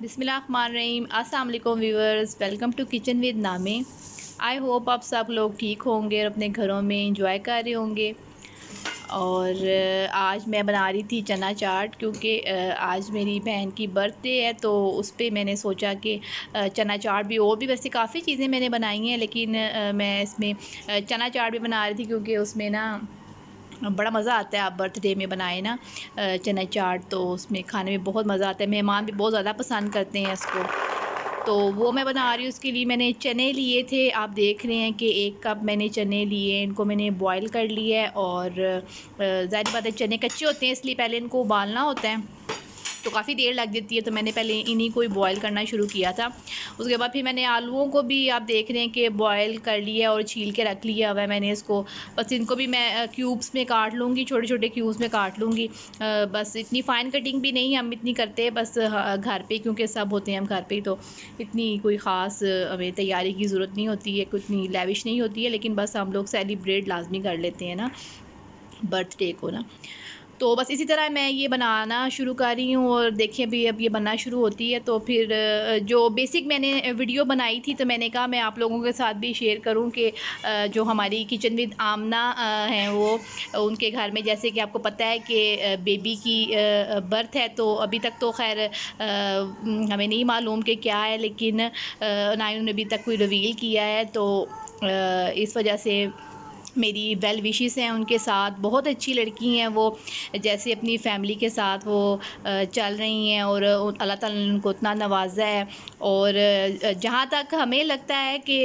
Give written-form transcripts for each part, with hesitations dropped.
बिस्मिल्लाहिर्रहमानिर्रहीम। अस्सलाम वालेकुम viewers, welcome to kitchen with नामे। आई होप आप सब लोग ठीक होंगे और अपने घरों में इंजॉय कर रहे होंगे। और आज मैं बना रही थी चना चाट, क्योंकि आज मेरी बहन की बर्थडे है, तो उस पर मैंने सोचा कि चना चाट भी, और भी वैसे काफ़ी चीज़ें मैंने बनाई हैं, लेकिन मैं इसमें चना चाट भी बना रही थी, क्योंकि उसमें ना बड़ा मज़ा आता है। आप बर्थडे में बनाए ना चना चाट, तो उसमें खाने में बहुत मज़ा आता है। मेहमान भी बहुत ज़्यादा पसंद करते हैं इसको, तो वो मैं बना रही हूँ। उसके लिए मैंने चने लिए थे, आप देख रहे हैं कि 1 कप मैंने चने लिए। इनको मैंने बॉईल कर लिया है, और ज़ाहिर बात है चने कच्चे होते हैं, इसलिए पहले इनको उबालना होता है, तो काफ़ी देर लग जाती है। तो मैंने पहले इन्हीं को ही बॉईल करना शुरू किया था। उसके बाद फिर मैंने आलूओं को भी, आप देख रहे हैं कि बॉईल कर लिया और छील के रख लिया हुआ है मैंने इसको। बस इनको भी मैं क्यूब्स में काट लूँगी, छोटे छोटे क्यूब्स में काट लूँगी। बस इतनी फ़ाइन कटिंग भी नहीं हम इतनी करते, बस घर पे, क्योंकि सब होते हैं हम घर पे ही, तो इतनी कोई ख़ास हमें तैयारी की ज़रूरत नहीं होती है, कुछ इतनी लेविश नहीं होती है, लेकिन बस हम लोग सेलिब्रेट लाजमी कर लेते हैं ना बर्थडे को ना। तो बस इसी तरह मैं ये बनाना शुरू कर रही हूँ, और देखिए अभी अब ये बनना शुरू होती है, तो फिर जो बेसिक मैंने वीडियो बनाई थी, तो मैंने कहा मैं आप लोगों के साथ भी शेयर करूँ कि जो हमारी किचन विद आमना हैं, वो उनके घर में, जैसे कि आपको पता है कि बेबी की बर्थ है, तो अभी तक तो खैर हमें नहीं मालूम कि क्या है, लेकिन ना ही उन्होंने अभी तक कोई रिवील किया है, तो इस वजह से मेरी वेल विशेस हैं उनके साथ। बहुत अच्छी लड़की हैं वो, जैसे अपनी फैमिली के साथ वो चल रही हैं, और अल्लाह ताला ने उनको इतना नवाजा है। और जहाँ तक हमें लगता है कि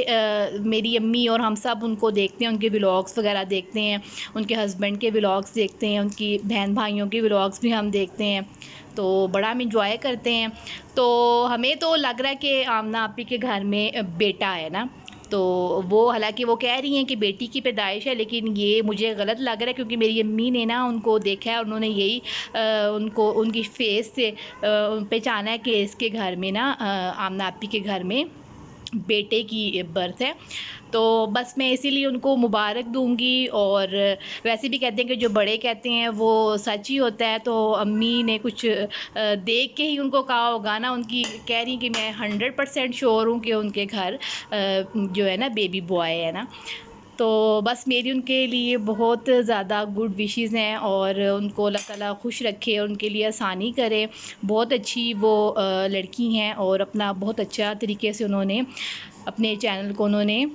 मेरी अम्मी और हम सब उनको देखते हैं, उनके व्लॉग्स वगैरह देखते हैं, उनके हस्बैंड के व्लॉग्स देखते हैं, उनकी बहन भाइयों के व्लॉग्स भी हम देखते हैं, तो बड़ा हम इंजॉय करते हैं। तो हमें तो लग रहा है कि आमना आपी के घर में बेटा है ना, तो वो हालांकि वो कह रही हैं कि बेटी की पैदाइश है, लेकिन ये मुझे गलत लग रहा है, क्योंकि मेरी अम्मी ने ना उनको देखा है, उन्होंने यही उनको उनकी फेस से पहचाना है कि इसके घर में ना आमना आपी के घर में बेटे की बर्थ है। तो बस मैं इसीलिए उनको मुबारक दूंगी। और वैसे भी कहते हैं कि जो बड़े कहते हैं वो सच ही होता है, तो अम्मी ने कुछ देख के ही उनको कहा होगा ना। उनकी कह रही कि मैं 100% श्योर हूँ कि उनके घर जो है ना बेबी बॉय है ना। तो बस मेरी उनके लिए बहुत ज़्यादा गुड विशेस हैं, और उनको अल्लाह ताला खुश रखे और उनके लिए आसानी करे। बहुत अच्छी वो लड़की हैं, और अपना बहुत अच्छा तरीके से उन्होंने अपने चैनल को उन्होंने